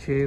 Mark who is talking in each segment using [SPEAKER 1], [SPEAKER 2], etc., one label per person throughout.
[SPEAKER 1] 6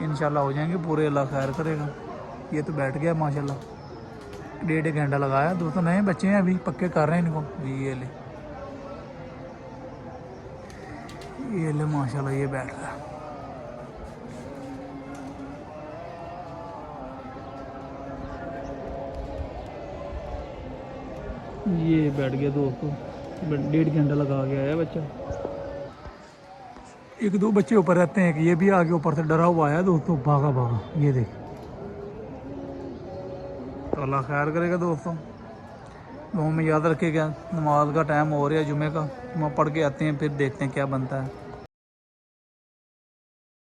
[SPEAKER 1] इंशाल्लाह हो जाएंगे पूरे, अल्लाह खैर करेगा। ये तो बैठ गया माशाल्लाह, 1.5 घंटा लगाया। दोस्तों नए बच्चे हैं, अभी पक्के कर रहे हैं इनको। ये ले माशाल्लाह ये बैठ रहा है। ये बैठ गया दोस्तों, 1.5 घंटा लगा के आया बच्चा। 1-2 बच्चे ऊपर रहते हैं, कि ये भी आगे ऊपर से डरा हुआ आया दोस्तों, भागा भागा। ये देख, तो अल्लाह खैर करेगा दोस्तों। दुआ में याद रखिएगा। नमाज का टाइम हो रहा है जुमे का, वहाँ पढ़ के आते हैं, फिर देखते हैं क्या बनता है।